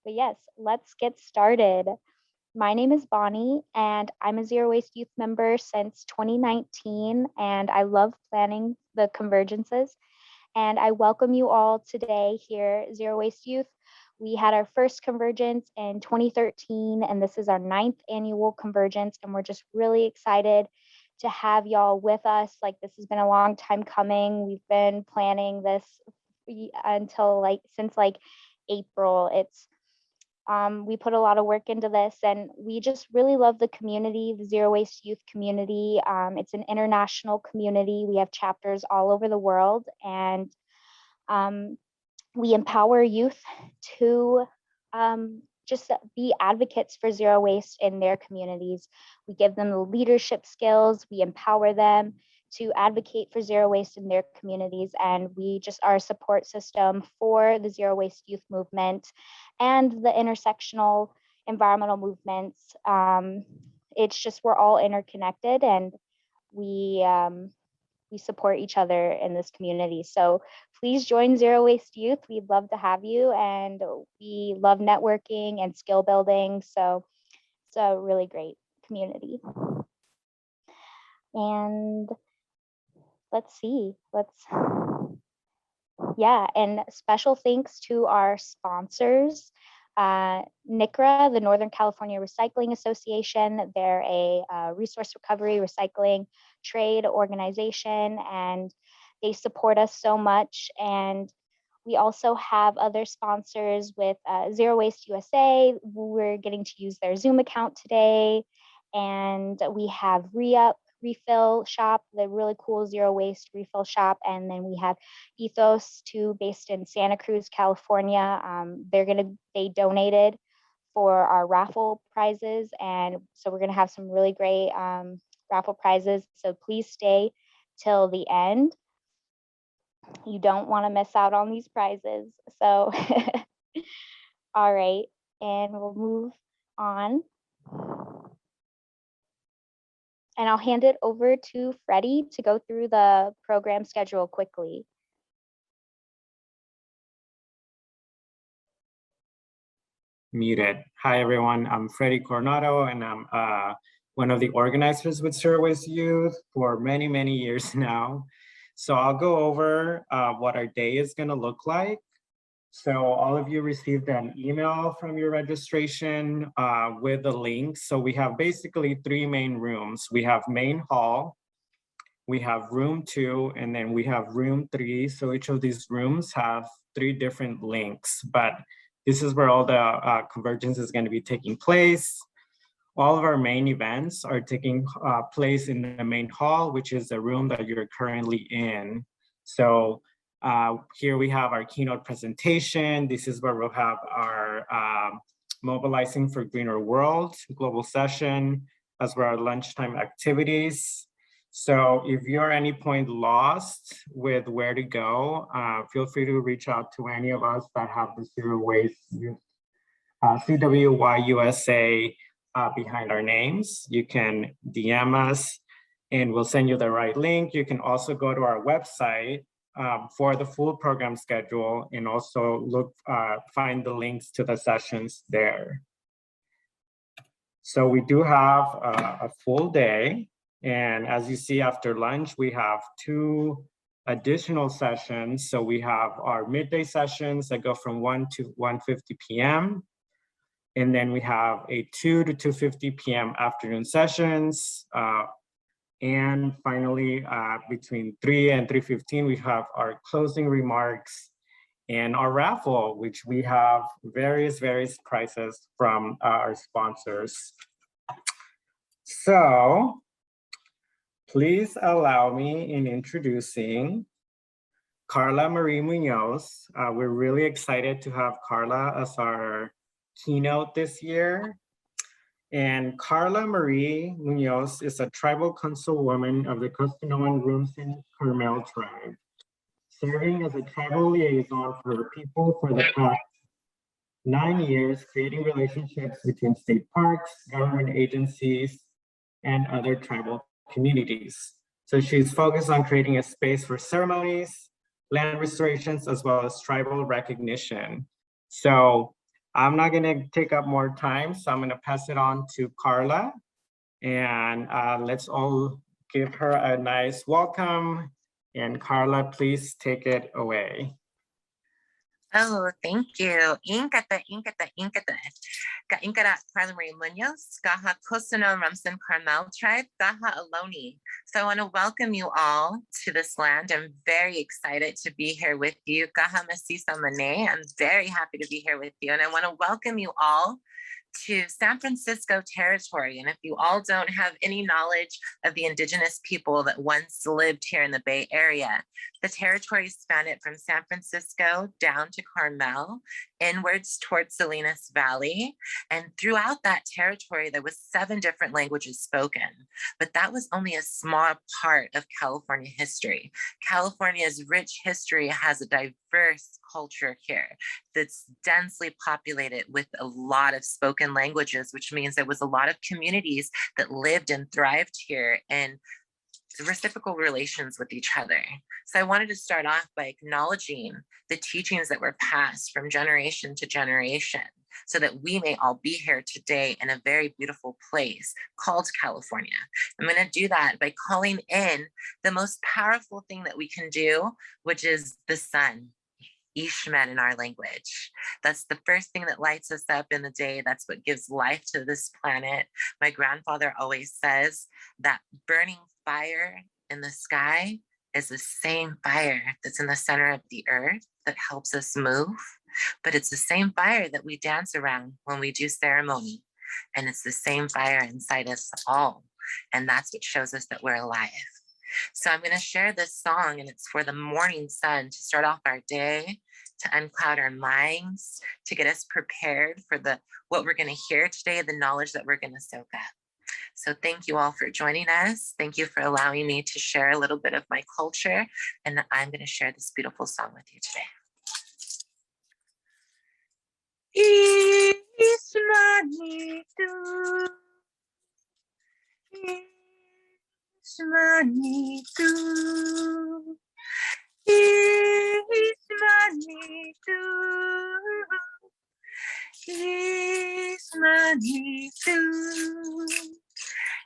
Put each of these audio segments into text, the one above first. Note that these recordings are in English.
But yes, let's get started. My name is Bonnie, and I'm a Zero Waste Youth member since 2019, and I love planning the convergences. And I welcome you all today here at Zero Waste Youth. We had our first convergence in 2013, and this is our 9th annual convergence, and we're just really excited to have y'all with us. Like, this has been a long time coming. We've been planning this until since April. We put a lot of work into this, and we just really love the community, the Zero Waste Youth community. It's an international community. We have chapters all over the world, and we empower youth to just be advocates for zero waste in their communities. We give them the leadership skills, we empower them to advocate for zero waste in their communities, and we just are a support system for the zero waste youth movement and the intersectional environmental movements. It's just, we're all interconnected, and we support each other in this community. So please join Zero Waste Youth. We'd love to have you, and we love networking and skill building. So it's a really great community. And let's see, and special thanks to our sponsors. NCRA, the Northern California Recycling Association. They're a resource recovery, recycling, trade organization, and they support us so much. And we also have other sponsors with Zero Waste USA. We're getting to use their Zoom account today. And we have Re-Up Refill Shop, the really cool zero waste refill shop. And then we have Ethos too, based in Santa Cruz, California. They donated for our raffle prizes, and so we're gonna have some really great raffle prizes. So please stay till the end. You don't want to miss out on these prizes. So all right, and we'll move on. And I'll hand it over to Freddie to go through the program schedule quickly. Muted. Hi, everyone. I'm Freddie Coronado, and I'm one of the organizers with Zero Waste Youth for many, many years now. So I'll go over what our day is going to look like. So all of you received an email from your registration with the link. So we have basically 3 main rooms. We have main hall, we have room 2, and then we have room 3. So each of these rooms have 3 different links, but this is where all the convergence is going to be taking place. All of our main events are taking place in the main hall, which is the room that you're currently in. So here we have our keynote presentation. This is where we'll have our Mobilizing for Greener World global session, as well as lunchtime activities. So if you're at any point lost with where to go, feel free to reach out to any of us that have the Zero Waste ZWY USA behind our names. You can DM us and we'll send you the right link. You can also go to our website for the full program schedule, and also find the links to the sessions there. So we do have a full day, and as you see after lunch, we have 2 additional sessions. So we have our midday sessions that go from 1 to 1:50 p.m. And then we have a 2 to 2:50 p.m. afternoon sessions. And finally, between 3 and 3:15, we have our closing remarks and our raffle, which we have various prizes from our sponsors. So please allow me in introducing Carla Marie Munoz. We're really excited to have Carla as our keynote this year. And Carla Marie Munoz is a tribal councilwoman of the Costanoan Rumsen Carmel Tribe, serving as a tribal liaison for her people for the past 9 years, creating relationships between state parks, government agencies, and other tribal communities. So she's focused on creating a space for ceremonies, land restorations, as well as tribal recognition. So I'm not gonna take up more time, so I'm gonna pass it on to Carla. And let's all give her a nice welcome. And Carla, please take it away. Oh, thank you. Inkata. Ka Carla Marie Munoz, Gaha Costanoan Rumsen Carmel Tribe, Gaha Ohlone. So I want to welcome you all to this land. I'm very excited to be here with you. Gaha Masisa Mane. I'm very happy to be here with you. And I want to welcome you all to San Francisco territory. And if you all don't have any knowledge of the indigenous people that once lived here in the Bay Area, the territory spanned it from San Francisco down to Carmel, inwards towards Salinas Valley. And throughout that territory, there was 7 different languages spoken, but that was only a small part of California history. California's rich history has a diverse culture here that's densely populated with a lot of spoken languages, which means there was a lot of communities that lived and thrived here in reciprocal relations with each other. So I wanted to start off by acknowledging the teachings that were passed from generation to generation so that we may all be here today in a very beautiful place called California. I'm going to do that by calling in the most powerful thing that we can do, which is the sun. Ishman in our language. That's the first thing that lights us up in the day. That's what gives life to this planet. My grandfather always says that burning fire in the sky is the same fire that's in the center of the earth that helps us move, but it's the same fire that we dance around when we do ceremony. And it's the same fire inside us all. And that's what shows us that we're alive. So I'm going to share this song, and it's for the morning sun to start off our day, to uncloud our minds, to get us prepared for what we're going to hear today, the knowledge that we're going to soak up. So thank you all for joining us. Thank you for allowing me to share a little bit of my culture, and I'm going to share this beautiful song with you today. Ismanitu, Ismanitu, Ismanitu, Ismanitu,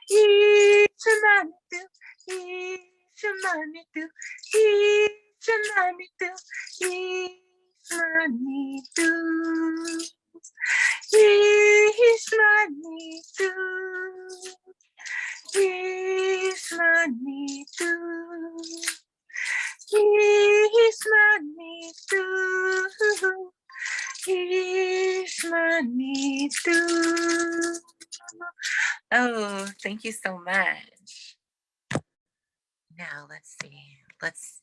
Ismanitu, Ismanitu, Ismanitu, Ismanitu. Ismanitu, Ismanitu, Ismanitu. Oh, thank you so much. Now let's see. Let's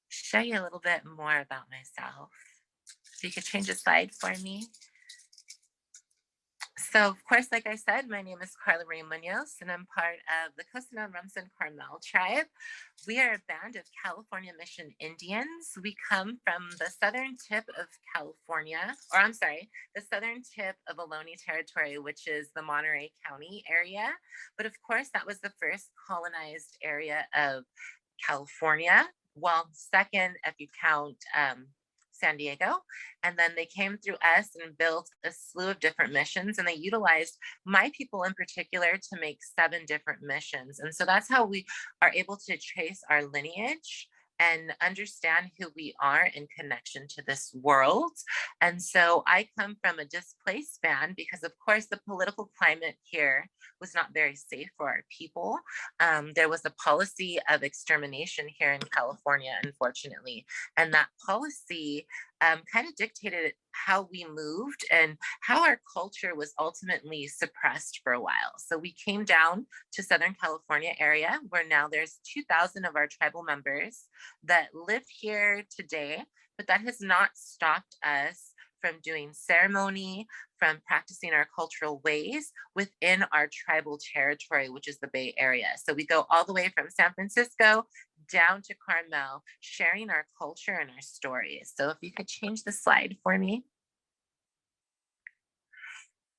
show you a little bit more about myself. So you could change the slide for me. So, of course, like I said, my name is Carla Marie Munoz, and I'm part of the Costanoan Rumsen Carmel Tribe. We are a band of California Mission Indians. We come from the southern tip of California, the southern tip of Ohlone territory, which is the Monterey County area. But of course, that was the first colonized area of California. Well, second, if you count San Diego, and then they came through us and built a slew of different missions, and they utilized my people in particular to make 7 different missions. And so that's how we are able to trace our lineage and understand who we are in connection to this world. And so I come from a displaced band because, of course, the political climate here was not very safe for our people. There was a policy of extermination here in California, unfortunately, and that policy kind of dictated how we moved and how our culture was ultimately suppressed for a while. So we came down to Southern California area, where now there's 2,000 of our tribal members that live here today, but that has not stopped us from doing ceremony, from practicing our cultural ways within our tribal territory, which is the Bay Area. So we go all the way from San Francisco down to Carmel, sharing our culture and our stories. So if you could change the slide for me.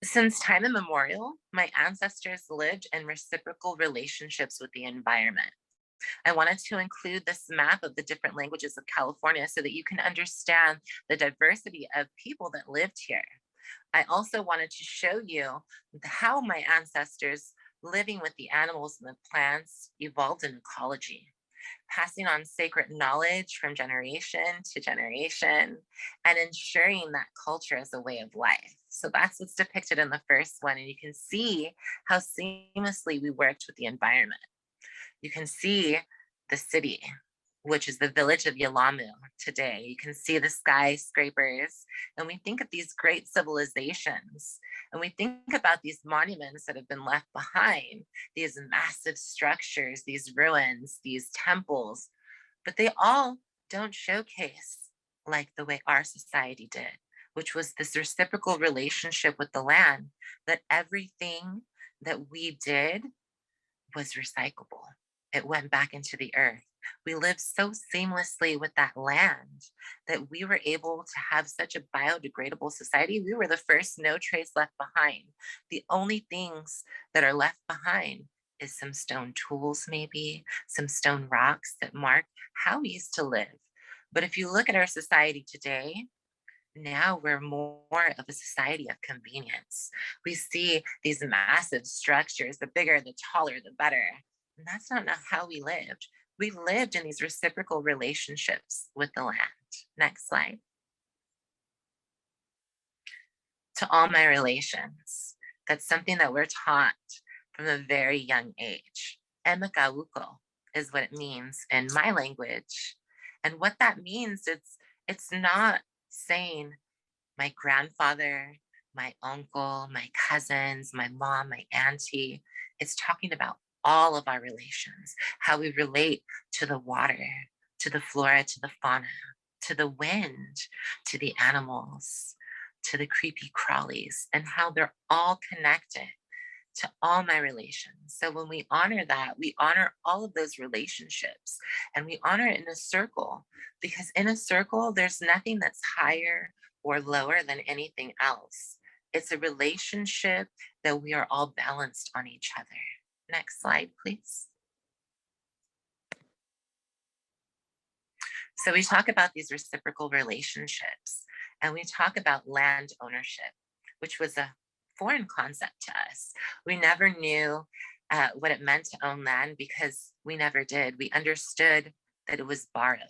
Since time immemorial, my ancestors lived in reciprocal relationships with the environment. I wanted to include this map of the different languages of California so that you can understand the diversity of people that lived here. I also wanted to show you how my ancestors living with the animals and the plants evolved in ecology, passing on sacred knowledge from generation to generation and ensuring that culture as a way of life. So that's what's depicted in the first one. And you can see how seamlessly we worked with the environment. You can see the city, which is the village of Yalamu today. You can see the skyscrapers, and we think of these great civilizations, and we think about these monuments that have been left behind, these massive structures, these ruins, these temples, but they all don't showcase like the way our society did, which was this reciprocal relationship with the land, that everything that we did was recyclable. It went back into the earth. We lived so seamlessly with that land that we were able to have such a biodegradable society. We were the first no trace left behind. The only things that are left behind is some stone tools, maybe some stone rocks that mark how we used to live. But if you look at our society today, now we're more of a society of convenience. We see these massive structures, the bigger, the taller, the better. And that's not how we lived. We lived in these reciprocal relationships with the land. Next slide. To all my relations, that's something that we're taught from a very young age. Emakauko is what it means in my language. And what that means, it's not saying my grandfather, my uncle, my cousins, my mom, my auntie. It's talking about all of our relations, how we relate to the water, to the flora, to the fauna, to the wind, to the animals, to the creepy crawlies, and how they're all connected to all my relations. So when we honor that, we honor all of those relationships, and we honor it in a circle, because in a circle, there's nothing that's higher or lower than anything else. It's a relationship that we are all balanced on each other. Next slide, please. So we talk about these reciprocal relationships, and we talk about land ownership, which was a foreign concept to us. We never knew what it meant to own land because we never did. We understood that it was borrowed.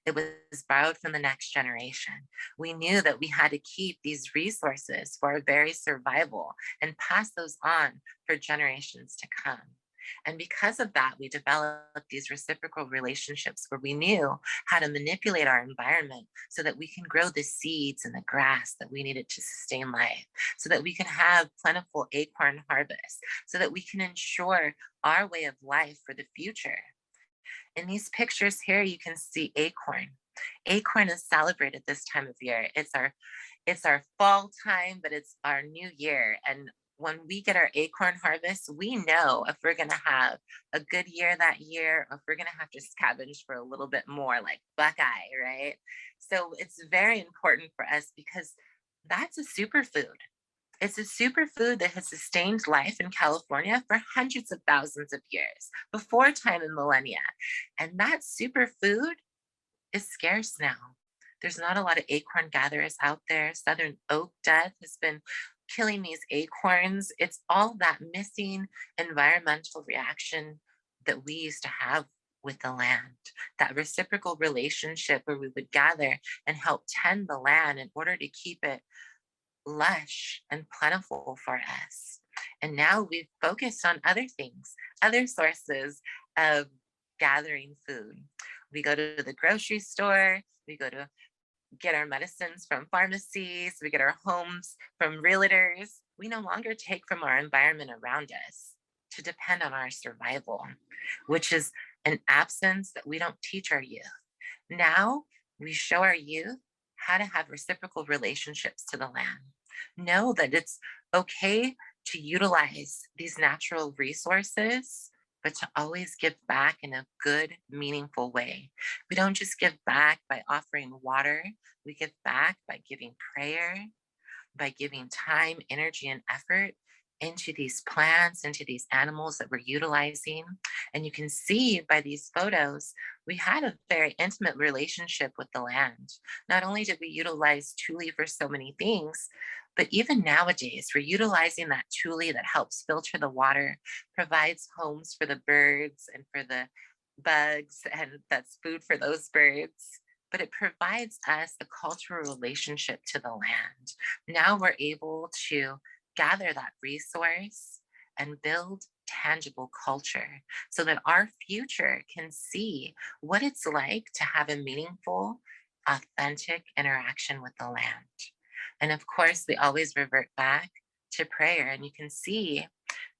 It was borrowed from the next generation. We knew that we had to keep these resources for our very survival and pass those on for generations to come. And because of that, we developed these reciprocal relationships where we knew how to manipulate our environment so that we can grow the seeds and the grass that we needed to sustain life, so that we can have plentiful acorn harvest, so that we can ensure our way of life for the future. In these pictures here, you can see acorn. Acorn is celebrated this time of year. It's our fall time, but it's our new year. And when we get our acorn harvest, we know if we're going to have a good year that year, or if we're going to have to scavenge for a little bit more, like Buckeye, right? So it's very important for us because that's a superfood. It's a superfood that has sustained life in California for hundreds of thousands of years, before time and millennia. And that superfood is scarce now. There's not a lot of acorn gatherers out there. Southern oak death has been killing these acorns. It's all that missing environmental reaction that we used to have with the land, that reciprocal relationship where we would gather and help tend the land in order to keep it lush and plentiful for us. And now we've focused on other things, other sources of gathering food. We go to the grocery store, we go to get our medicines from pharmacies, we get our homes from realtors. We no longer take from our environment around us to depend on our survival, which is an absence that we don't teach our youth. Now we show our youth how to have reciprocal relationships to the land. Know that it's okay to utilize these natural resources, but to always give back in a good, meaningful way. We don't just give back by offering water. We give back by giving prayer, by giving time, energy, and effort into these plants, into these animals that we're utilizing. And you can see by these photos, we had a very intimate relationship with the land. Not only did we utilize Tule for so many things, But even nowadays, we're utilizing that tule that helps filter the water, provides homes for the birds and for the bugs, and that's food for those birds. But it provides us a cultural relationship to the land. Now we're able to gather that resource and build tangible culture so that our future can see what it's like to have a meaningful, authentic interaction with the land. And of course, we always revert back to prayer. And you can see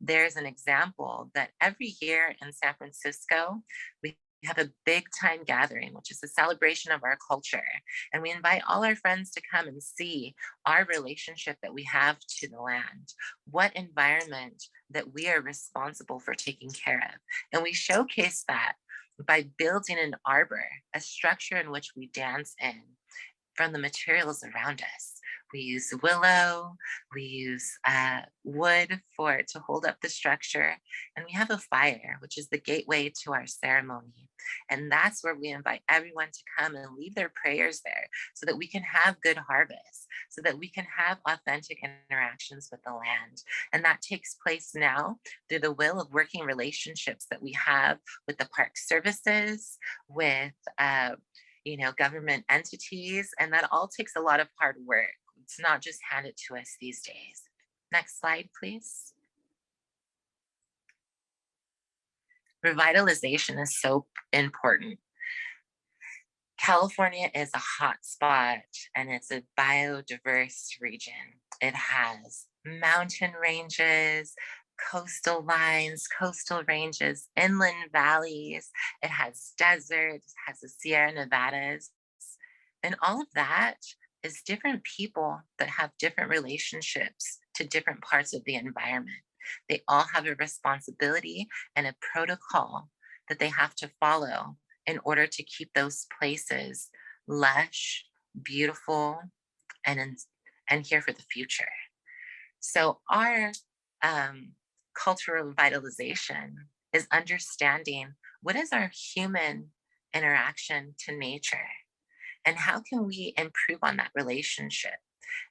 there's an example that every year in San Francisco, we have a big time gathering, which is a celebration of our culture. And we invite all our friends to come and see our relationship that we have to the land, what environment that we are responsible for taking care of. And we showcase that by building an arbor, a structure in which we dance in from the materials around us. We use willow, we use wood to hold up the structure, and we have a fire, which is the gateway to our ceremony. And that's where we invite everyone to come and leave their prayers there so that we can have good harvest, so that we can have authentic interactions with the land. And that takes place now through the will of working relationships that we have with the park services, with government entities, and that all takes a lot of hard work. It's not just handed to us these days. Next slide, please. Revitalization is so important. California is a hot spot and it's a biodiverse region. It has mountain ranges, coastal lines, coastal ranges, inland valleys. It has deserts, it has the Sierra Nevadas. And all of that is different people that have different relationships to different parts of the environment. They all have a responsibility and a protocol that they have to follow in order to keep those places lush, beautiful, and here for the future. So our cultural revitalization is understanding what is our human interaction to nature and how can we improve on that relationship.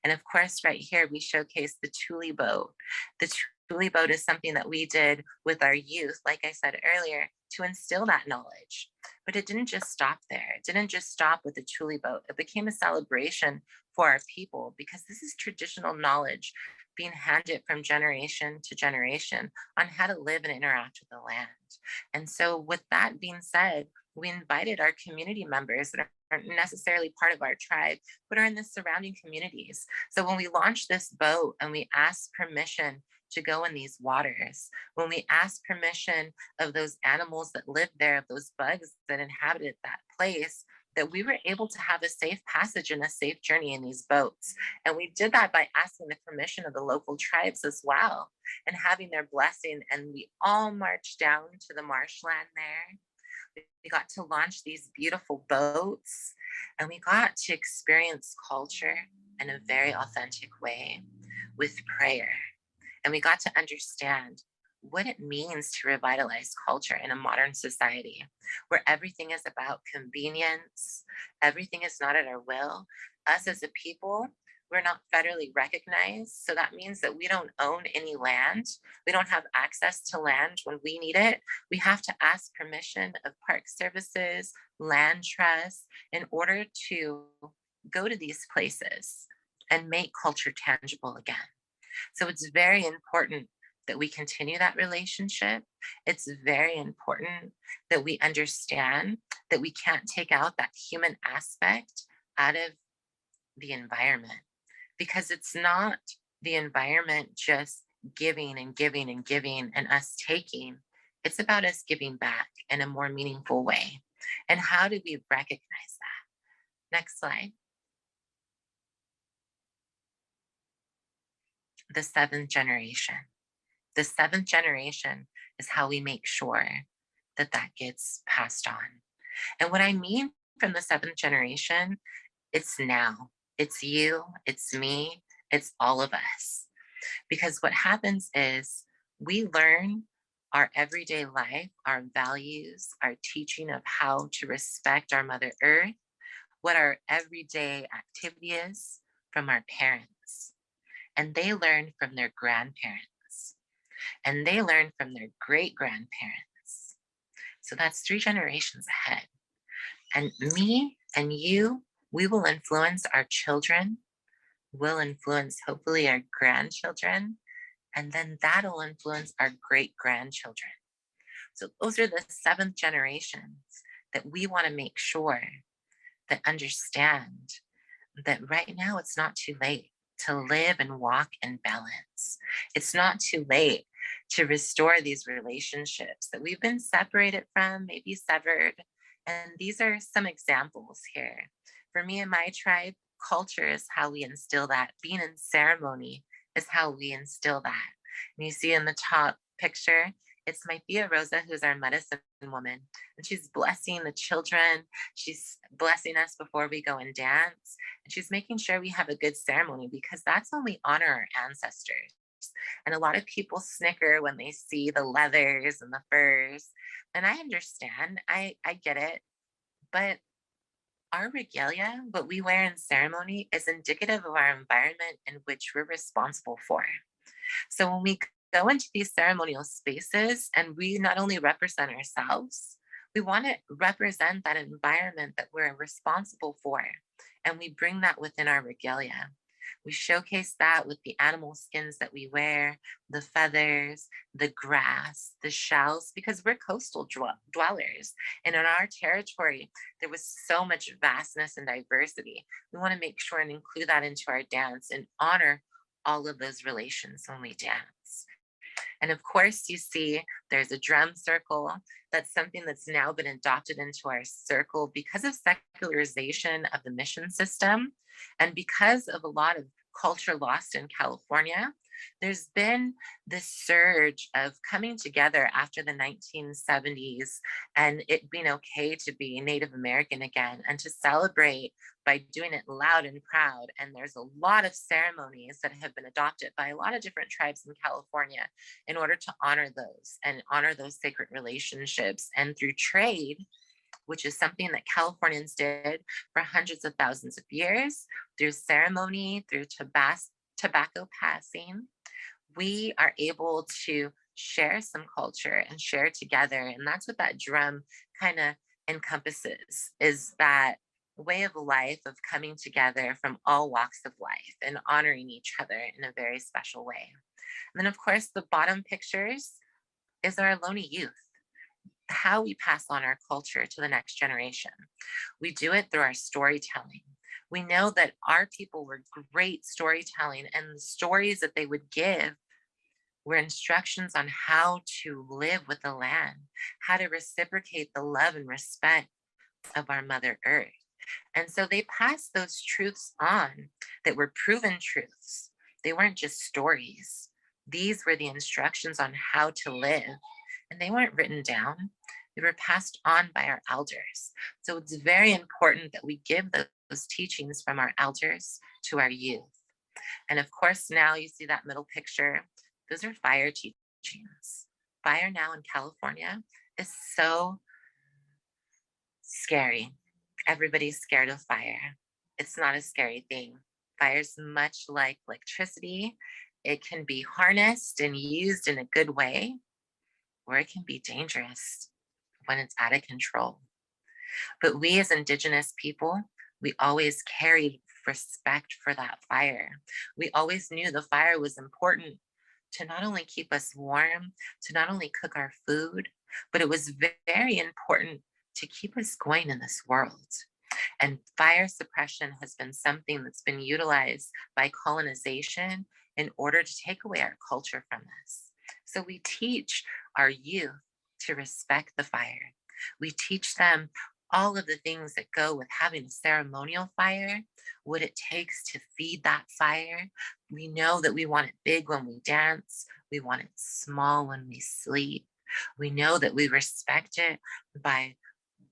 And of course, right here, we showcase the Tule boat. The Tule boat is something that we did with our youth, like I said earlier, to instill that knowledge. But it didn't just stop there. It didn't just stop with the Tule boat. It became a celebration for our people because this is traditional knowledge being handed from generation to generation on how to live and interact with the land. And so with that being said, we invited our community members that aren't necessarily part of our tribe, but are in the surrounding communities. So when we launched this boat and we asked permission to go in these waters, when we asked permission of those animals that lived there, of those bugs that inhabited that place, that we were able to have a safe passage and a safe journey in these boats. And we did that by asking the permission of the local tribes as well and having their blessing. And we all marched down to the marshland there. We got to launch these beautiful boats and we got to experience culture in a very authentic way with prayer. And we got to understand what it means to revitalize culture in a modern society where everything is about convenience, everything is not at our will. Us as a people, we're not federally recognized. So that means that we don't own any land. We don't have access to land when we need it. We have to ask permission of park services, land trusts, in order to go to these places and make culture tangible again. So it's very important that we continue that relationship. It's very important that we understand that we can't take out that human aspect out of the environment, because it's not the environment just giving and giving and giving and us taking. It's about us giving back in a more meaningful way. And how do we recognize that? Next slide. The seventh generation. The seventh generation is how we make sure that that gets passed on. And what I mean from the seventh generation, it's now. It's you, it's me, it's all of us. Because what happens is we learn our everyday life, our values, our teaching of how to respect our Mother Earth, what our everyday activity is from our parents. and they learn from their grandparents, and they learn from their great-grandparents. So that's 3 generations ahead. And me and you, we will influence our children, will influence hopefully our grandchildren, and then that'll influence our great-grandchildren. So those are the 7th generations that we want to make sure that understand that right now it's not too late to live and walk in balance. It's not too late to restore these relationships that we've been separated from, maybe severed. And these are some examples here. For me and my tribe, culture is how we instill that. Being in ceremony is how we instill that. And you see in the top picture, it's my Tia Rosa, who's our medicine woman, and she's blessing the children. She's blessing us before we go and dance, and she's making sure we have a good ceremony, because that's when we honor our ancestors. And a lot of people snicker when they see the leathers and the furs, and I understand, I get it, but our regalia, what we wear in ceremony, is indicative of our environment in which we're responsible for. So when we go into these ceremonial spaces and we not only represent ourselves, we want to represent that environment that we're responsible for. And we bring that within our regalia. We showcase that with the animal skins that we wear, the feathers, the grass, the shells, because we're coastal dwellers. And in our territory, there was so much vastness and diversity. We want to make sure and include that into our dance and honor all of those relations when we dance. And of course, you see there's a drum circle. That's something that's now been adopted into our circle because of secularization of the mission system. And because of a lot of culture lost in California, there's been this surge of coming together after the 1970s and it being okay to be Native American again and to celebrate by doing it loud and proud. And there's a lot of ceremonies that have been adopted by a lot of different tribes in California in order to honor those and honor those sacred relationships. And through trade, which is something that Californians did for hundreds of thousands of years, through ceremony, through tobacco passing, we are able to share some culture and share together. And that's what that drum kind of encompasses, is that way of life of coming together from all walks of life and honoring each other in a very special way. And then of course, the bottom pictures is our Ohlone youth, how we pass on our culture to the next generation. We do it through our storytelling. We know that our people were great storytelling, and the stories that they would give were instructions on how to live with the land, how to reciprocate the love and respect of our Mother Earth. And so they passed those truths on that were proven truths. They weren't just stories. These were the instructions on how to live, and they weren't written down. They were passed on by our elders. So it's very important that we give those teachings from our elders to our youth. And of course, now you see that middle picture. Those are fire teachings. Fire now in California is so scary. Everybody's scared of fire. It's not a scary thing. Fire is much like electricity. It can be harnessed and used in a good way, or it can be dangerous when it's out of control. But we as Indigenous people, we always carried respect for that fire. We always knew the fire was important to not only keep us warm, to not only cook our food, but it was very important to keep us going in this world. And fire suppression has been something that's been utilized by colonization in order to take away our culture from us. So we teach our youth to respect the fire. We teach them all of the things that go with having a ceremonial fire, what it takes to feed that fire. We know that we want it big when we dance. We want it small when we sleep. We know that we respect it by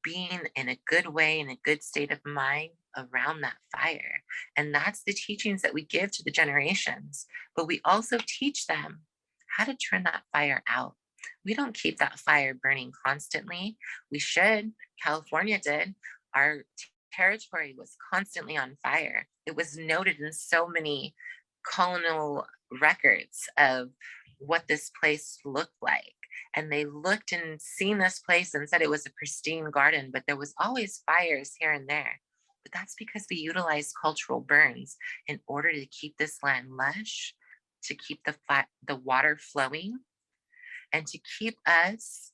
being in a good way, in a good state of mind around that fire. And that's the teachings that we give to the generations. But we also teach them how to turn that fire out. We don't keep that fire burning constantly. We should. California did. Our territory was constantly on fire. It was noted in so many colonial records of what this place looked like. And they looked and seen this place and said it was a pristine garden, but there was always fires here and there. But that's because we utilized cultural burns in order to keep this land lush, to keep the water flowing, and to keep us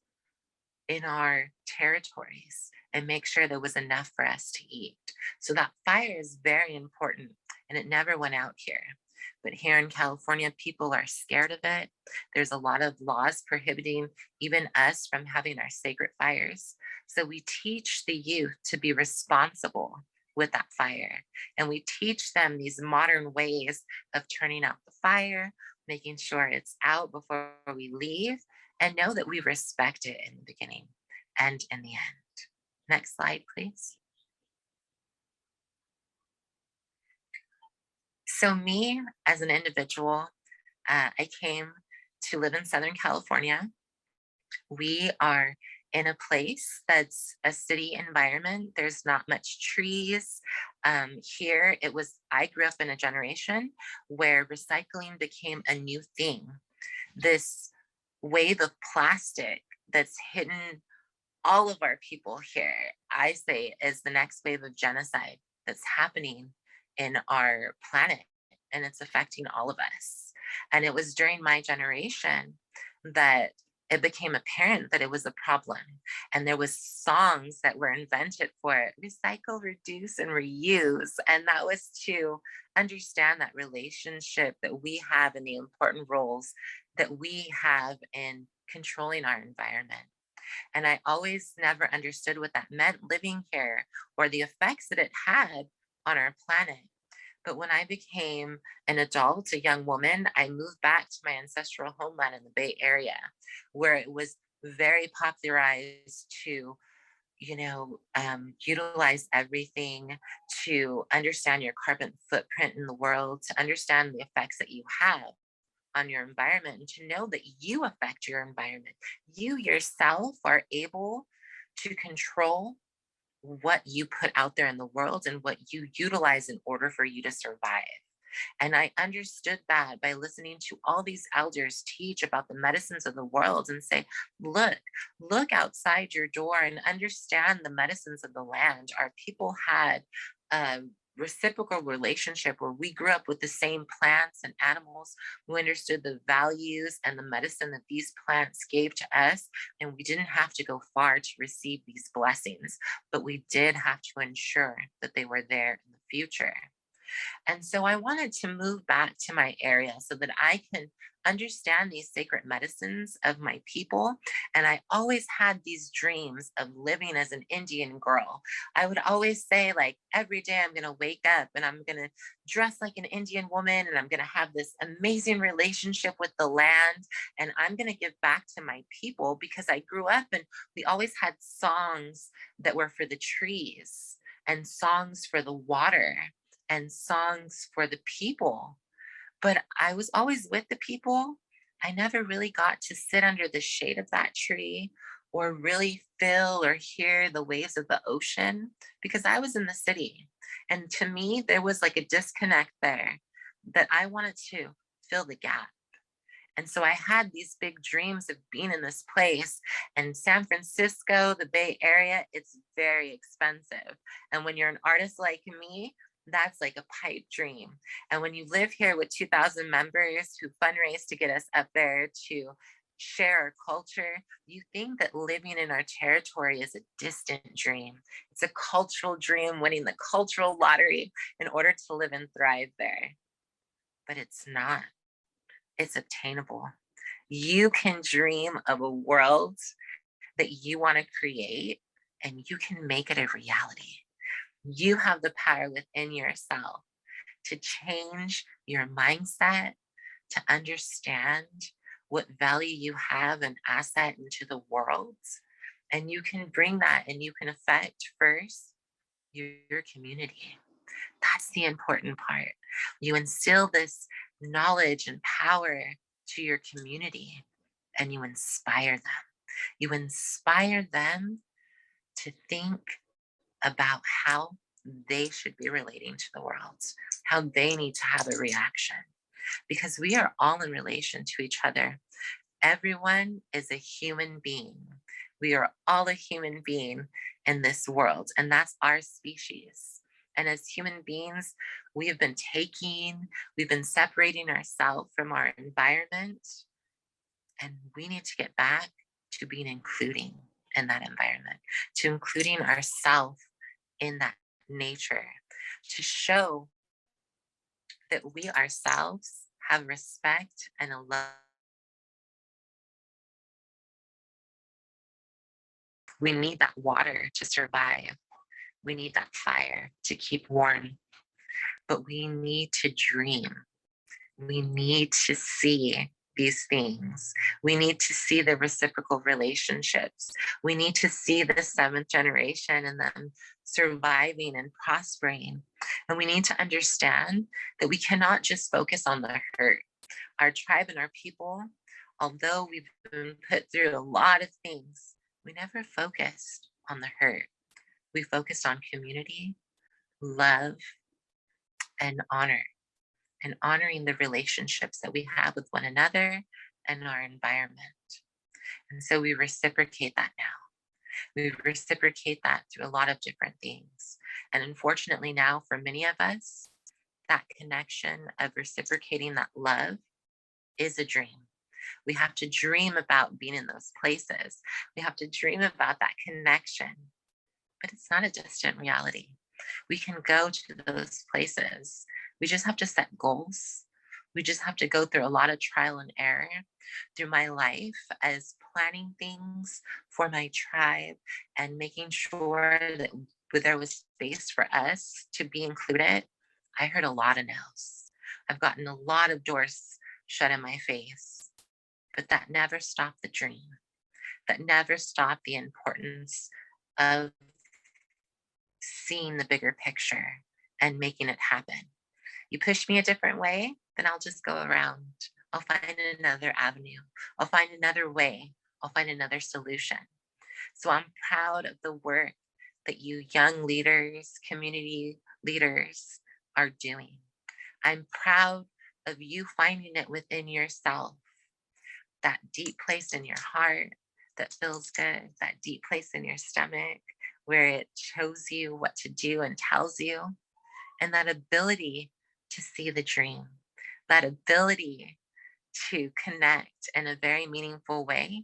in our territories and make sure there was enough for us to eat. So that fire is very important, and it never went out here. But here in California, people are scared of it. There's a lot of laws prohibiting even us from having our sacred fires. So we teach the youth to be responsible with that fire. And we teach them these modern ways of turning out the fire, making sure it's out before we leave, and know that we respect it in the beginning and in the end. Next slide, please. So me as an individual, I came to live in Southern California. We are in a place that's a city environment. There's not much trees. Here, I grew up in a generation where recycling became a new thing. This wave of plastic that's hidden all of our people here, I say, is the next wave of genocide that's happening in our planet, and it's affecting all of us. And it was during my generation that it became apparent that it was a problem. And there was songs that were invented for it: recycle, reduce, and reuse. And that was to understand that relationship that we have and the important roles that we have in controlling our environment. And I always never understood what that meant living here or the effects that it had on our planet. But when I became an adult, a young woman, I moved back to my ancestral homeland in the Bay Area, where it was very popularized to, utilize everything, to understand your carbon footprint in the world, to understand the effects that you have on your environment, and to know that you affect your environment. You yourself are able to control what you put out there in the world and what you utilize in order for you to survive. And I understood that by listening to all these elders teach about the medicines of the world and say, look outside your door and understand the medicines of the land. Our people had a reciprocal relationship where we grew up with the same plants and animals. We understood the values and the medicine that these plants gave to us, and we didn't have to go far to receive these blessings, but we did have to ensure that they were there in the future. And so I wanted to move back to my area so that I can understand these sacred medicines of my people. And I always had these dreams of living as an Indian girl. I would always say, like, every day I'm going to wake up and I'm going to dress like an Indian woman, and I'm going to have this amazing relationship with the land, and I'm going to give back to my people, because I grew up and we always had songs that were for the trees and songs for the water and songs for the people. But I was always with the people. I never really got to sit under the shade of that tree or really feel or hear the waves of the ocean, because I was in the city. And to me, there was like a disconnect there that I wanted to fill the gap. And so I had these big dreams of being in this place. And San Francisco, the Bay Area, it's very expensive. And when you're an artist like me, that's like a pipe dream. And when you live here with 2,000 members who fundraise to get us up there to share our culture, you think that living in our territory is a distant dream. It's a cultural dream, winning the cultural lottery in order to live and thrive there. But it's not. It's obtainable. You can dream of a world that you want to create, and you can make it a reality. You have the power within yourself to change your mindset, to understand what value you have and asset into the world. And you can bring that, and you can affect first your community. That's the important part. You instill this knowledge and power to your community, and you inspire them. You inspire them to think about how they should be relating to the world, how they need to have a reaction. because we are all in relation to each other. Everyone is a human being. We are all a human being in this world, and that's our species. And as human beings, we have been we've been separating ourselves from our environment, and we need to get back to being including in that environment, to including ourselves in that nature, to show that we ourselves have respect and a love. We need that water to survive. We need that fire to keep warm, but we need to dream. We need to see these things. We need to see the reciprocal relationships. We need to see the 7th generation and them surviving and prospering. And we need to understand that we cannot just focus on the hurt. Our tribe and our people, although we've been put through a lot of things, we never focused on the hurt. We focused on community, love, and honor, and honoring the relationships that we have with one another and our environment. And so we reciprocate that now. We reciprocate that through a lot of different things. And unfortunately now for many of us, that connection of reciprocating that love is a dream. We have to dream about being in those places. We have to dream about that connection, but it's not a distant reality. We can go to those places. We just have to set goals. We just have to go through a lot of trial and error through my life as planning things for my tribe and making sure that there was space for us to be included. I heard a lot of no's. I've gotten a lot of doors shut in my face, but that never stopped the dream. That never stopped the importance of seeing the bigger picture and making it happen. You push me a different way, then I'll just go around. I'll find another avenue. I'll find another way. I'll find another solution. So I'm proud of the work that you young leaders, community leaders are doing. I'm proud of you finding it within yourself, that deep place in your heart that feels good, that deep place in your stomach where it shows you what to do and tells you, and that ability to see the dream, that ability to connect in a very meaningful way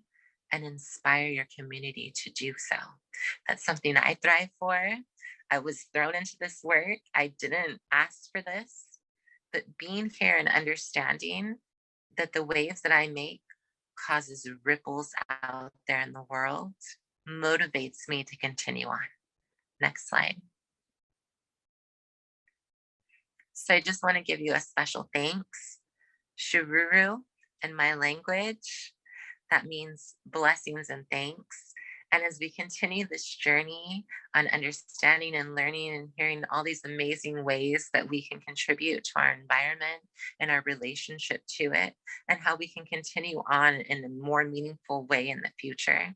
and inspire your community to do so. That's something I thrive for. I was thrown into this work. I didn't ask for this, but being here and understanding that the waves that I make causes ripples out there in the world motivates me to continue on. Next slide. So I just want to give you a special thanks. Shururu in my language, that means blessings and thanks. And as we continue this journey on understanding and learning and hearing all these amazing ways that we can contribute to our environment and our relationship to it, and how we can continue on in a more meaningful way in the future,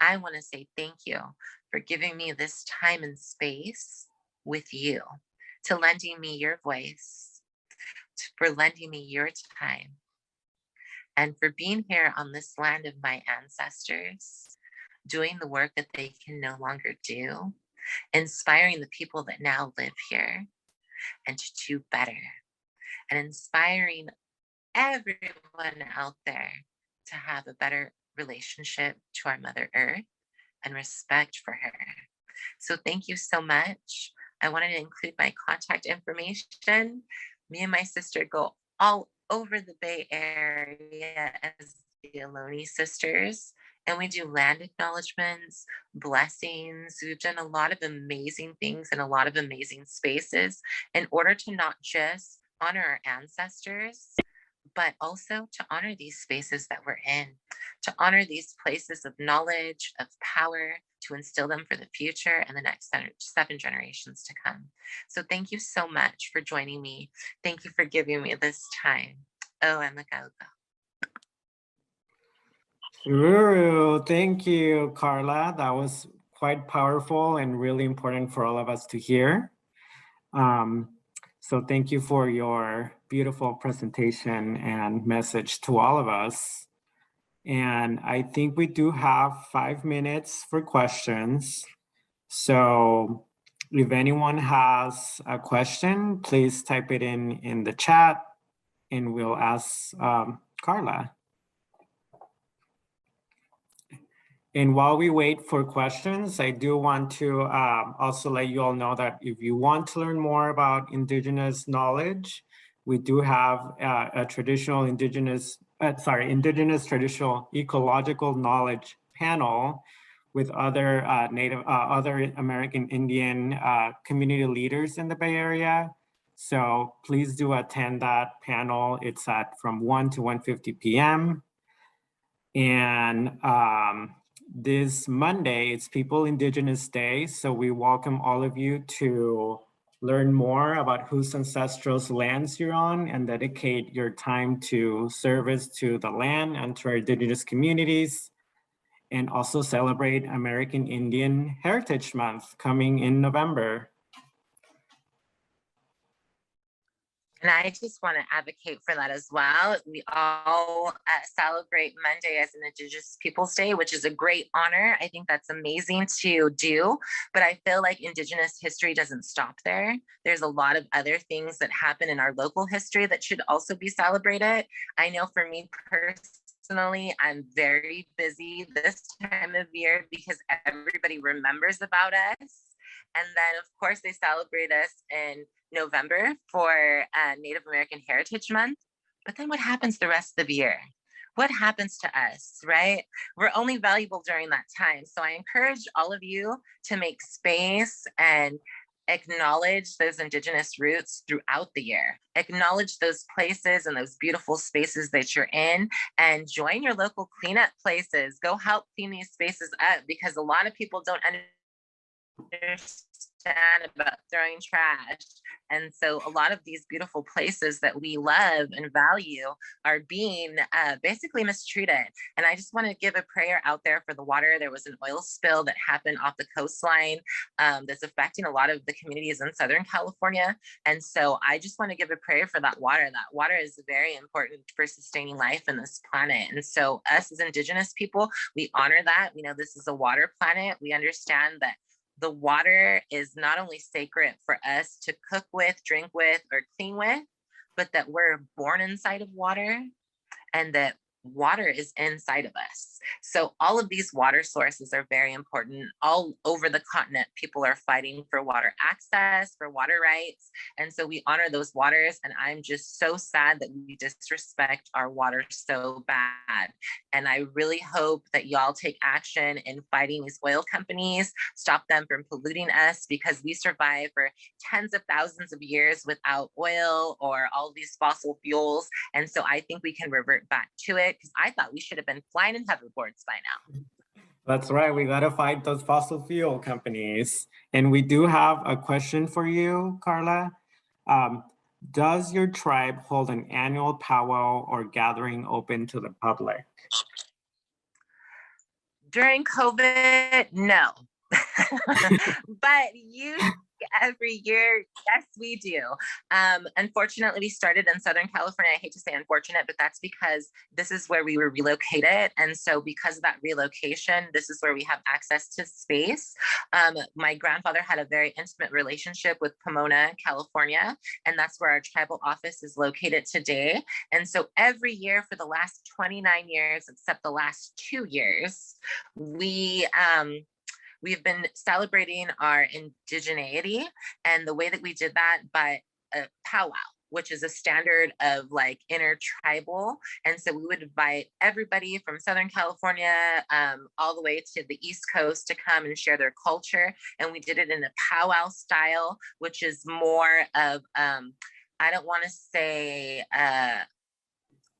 I want to say thank you for giving me this time and space with you, to lending me your voice, for lending me your time, and for being here on this land of my ancestors, doing the work that they can no longer do, inspiring the people that now live here and to do better, and inspiring everyone out there to have a better relationship to our Mother Earth and respect for her. So thank you so much. I wanted to include my contact information. Me and my sister go all over the Bay Area as the Ohlone Sisters, and we do land acknowledgements, blessings. We've done a lot of amazing things in a lot of amazing spaces in order to not just honor our ancestors, but also to honor these spaces that we're in, to honor these places of knowledge, of power, to instill them for the future and the next 7 generations to come. So thank you so much for joining me. Thank you for giving me this time. Oh, I'm a go-go. Ruru, thank you, Carla. That was quite powerful and really important for all of us to hear. So thank you for your beautiful presentation and message to all of us. And I think we do have 5 minutes for questions. So if anyone has a question, please type it in the chat and we'll ask Carla. And while we wait for questions, I do want to also let you all know that if you want to learn more about Indigenous knowledge, we do have a traditional Indigenous traditional ecological knowledge panel with other other American Indian community leaders in the Bay Area. So please do attend that panel. It's from 1 to 1:50 p.m. And this Monday, it's People Indigenous Day. So we welcome all of you to learn more about whose ancestral lands you're on and dedicate your time to service to the land and to our Indigenous communities. And also celebrate American Indian Heritage Month coming in November. And I just want to advocate for that as well. We all celebrate Monday as an Indigenous Peoples Day, which is a great honor. I think that's amazing to do, but I feel like Indigenous history doesn't stop there. There's a lot of other things that happen in our local history that should also be celebrated. I know for me personally, I'm very busy this time of year because everybody remembers about us. And then of course they celebrate us in November for Native American Heritage Month. But then what happens the rest of the year? What happens to us, right? We're only valuable during that time. So I encourage all of you to make space and acknowledge those Indigenous roots throughout the year. Acknowledge those places and those beautiful spaces that you're in, and join your local cleanup places. Go help clean these spaces up, because a lot of people don't understand about throwing trash. And so a lot of these beautiful places that we love and value are being basically mistreated. And I just want to give a prayer out there for the water. There was an oil spill that happened off the coastline that's affecting a lot of the communities in Southern California. And so I just want to give a prayer for that water. That water is very important for sustaining life in this planet. And so us as Indigenous people, we honor that. We know this is a water planet. We understand that the water is not only sacred for us to cook with, drink with, or clean with, but that we're born inside of water and that water is inside of us. So all of these water sources are very important. All over the continent, people are fighting for water access, for water rights. And so we honor those waters. And I'm just so sad that we disrespect our water so bad. And I really hope that y'all take action in fighting these oil companies, stop them from polluting us, because we survived for tens of thousands of years without oil or all these fossil fuels. And so I think we can revert back to it, because I thought we should have been flying in hoverboards by now. That's right. We got to fight those fossil fuel companies. And we do have a question for you, Carla. Does your tribe hold an annual powwow or gathering open to the public? During COVID, no. But usually every year, yes, we do. Unfortunately, we started in Southern California. I hate to say unfortunate, but that's because this is where we were relocated. And so because of that relocation, this is where we have access to space. My grandfather had a very intimate relationship with Pomona, California, and that's where our tribal office is located today. And so every year for the last 29 years, except the last 2 years, we've been celebrating our indigeneity, and the way that we did that by a powwow, which is a standard of like intertribal. And so we would invite everybody from Southern California all the way to the East Coast to come and share their culture. And we did it in a powwow style, which is more of, I don't want to say,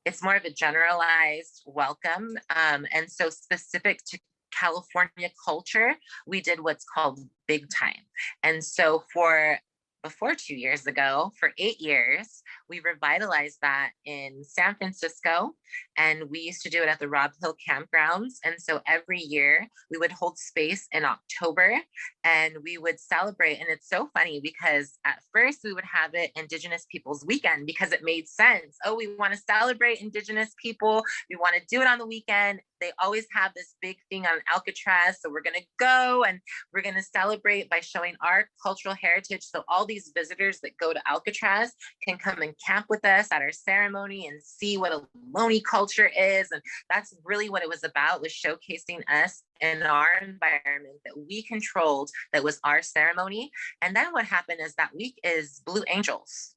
it's more of a generalized welcome. And so specific to California culture, we did what's called big time. And so for before 2 years ago, for 8 years. We revitalized that in San Francisco, and we used to do it at the Robb Hill campgrounds. And so every year we would hold space in October and we would celebrate. And it's so funny because at first we would have it Indigenous Peoples Weekend because it made sense. Oh, we want to celebrate Indigenous people. We want to do it on the weekend. They always have this big thing on Alcatraz. So we're going to go and we're going to celebrate by showing our cultural heritage. So all these visitors that go to Alcatraz can come and camp with us at our ceremony and see what Ohlone culture is. And that's really what it was about, was showcasing us in our environment that we controlled, that was our ceremony. And then what happened is that week is Blue Angels.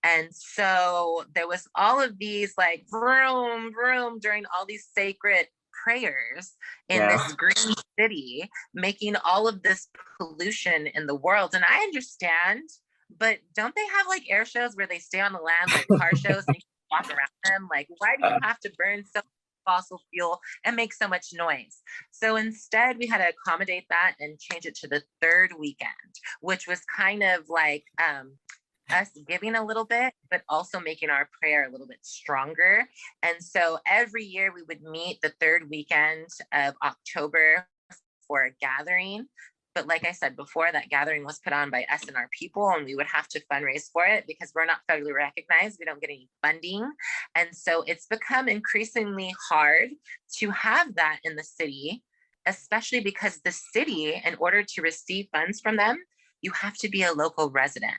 And so there was all of these like vroom, vroom during all these sacred prayers in this green city, making all of this pollution in the world. And I understand, but don't they have like air shows where they stay on the land, like car shows, and you can walk around them? Like, why do you have to burn so much fossil fuel and make so much noise? So instead we had to accommodate that and change it to the third weekend, which was kind of like us giving a little bit, but also making our prayer a little bit stronger. And so every year we would meet the third weekend of October for a gathering. But like I said before, that gathering was put on by us and our people, and we would have to fundraise for it because we're not federally recognized. We don't get any funding. And so it's become increasingly hard to have that in the city, especially because the city, in order to receive funds from them, you have to be a local resident.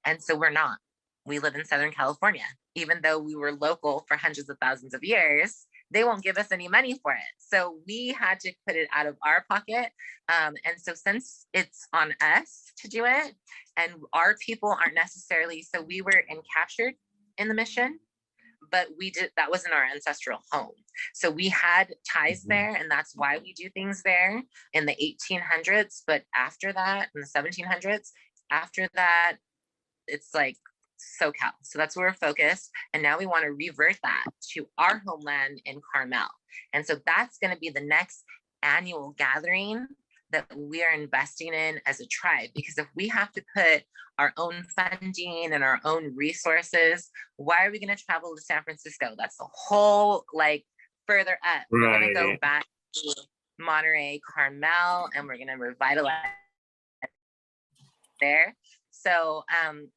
And so we're not. We live in Southern California. Even though we were local for hundreds of thousands of years, they won't give us any money for it. So we had to put it out of our pocket. And so since it's on us to do it, and our people aren't necessarily, so we were captured in the mission, but that wasn't our ancestral home. So we had ties there, and that's why we do things there in the 1800s. But after that, in the 1700s, after that, it's like SoCal. So that's where we're focused. And now we want to revert that to our homeland in Carmel. And so that's going to be the next annual gathering that we are investing in as a tribe. Because if we have to put our own funding and our own resources, why are we going to travel to San Francisco? That's the whole, like, further up. Right. We're going to go back to Monterey, Carmel, and we're going to revitalize there. So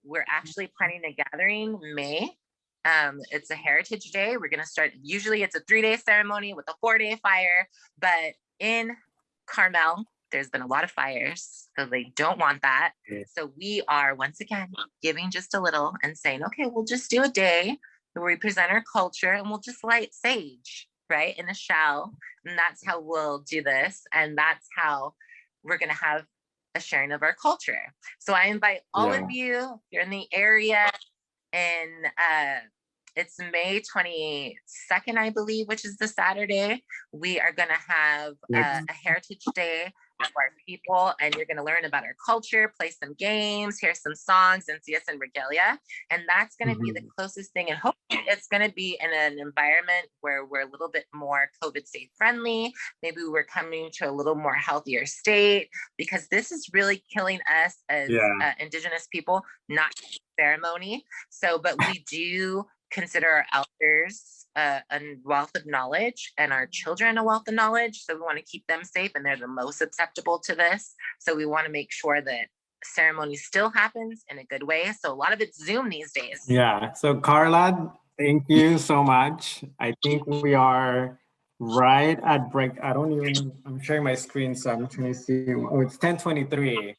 we're actually planning a gathering May. It's a Heritage Day. We're going to start, usually it's a 3-day ceremony with a 4-day fire, but in Carmel, there's been a lot of fires, so they don't want that. So we are, once again, giving just a little and saying, okay, we'll just do a day where we present our culture and we'll just light sage, right, in a shell. And that's how we'll do this. And that's how we're going to have a sharing of our culture. So I invite all of you, if you're in the area, and it's May 22nd, I believe, which is the Saturday. We are going to have a Heritage Day for our people, and you're going to learn about our culture, play some games, hear some songs, and see us in regalia. And that's going to be the closest thing. And hopefully it's going to be in an environment where we're a little bit more COVID safe friendly. Maybe we're coming to a little more healthier state, because this is really killing us as Indigenous people, not ceremony. So, but we do consider our elders a wealth of knowledge, and our children a wealth of knowledge. So we want to keep them safe, and they're the most susceptible to this. So we want to make sure that ceremony still happens in a good way. So a lot of it's Zoom these days. Yeah. So Carla, thank you so much. I think we are right at break. I'm sharing my screen, so I'm trying to see. Oh, it's 10:23.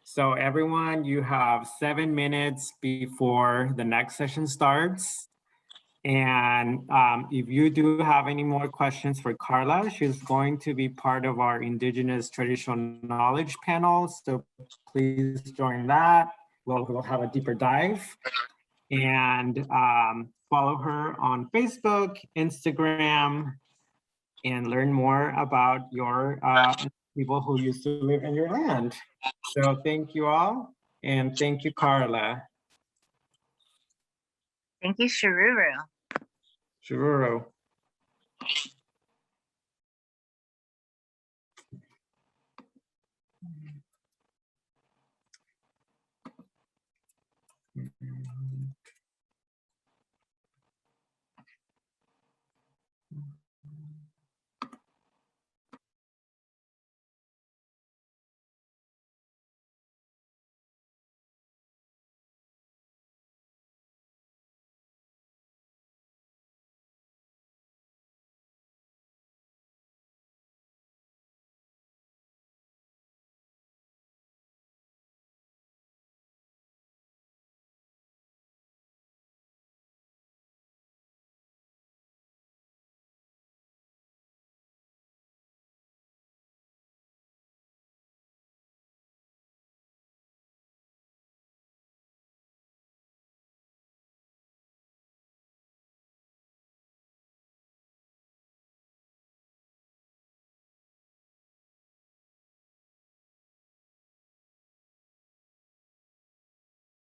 So everyone, you have 7 minutes before the next session starts. And if you do have any more questions for Carla, she's going to be part of our Indigenous Traditional Knowledge panel. So please join that. We'll have a deeper dive. And follow her on Facebook, Instagram, and learn more about your people who used to live in your land. So thank you all. And thank you, Carla. Thank you, Shiruru. Shiruru.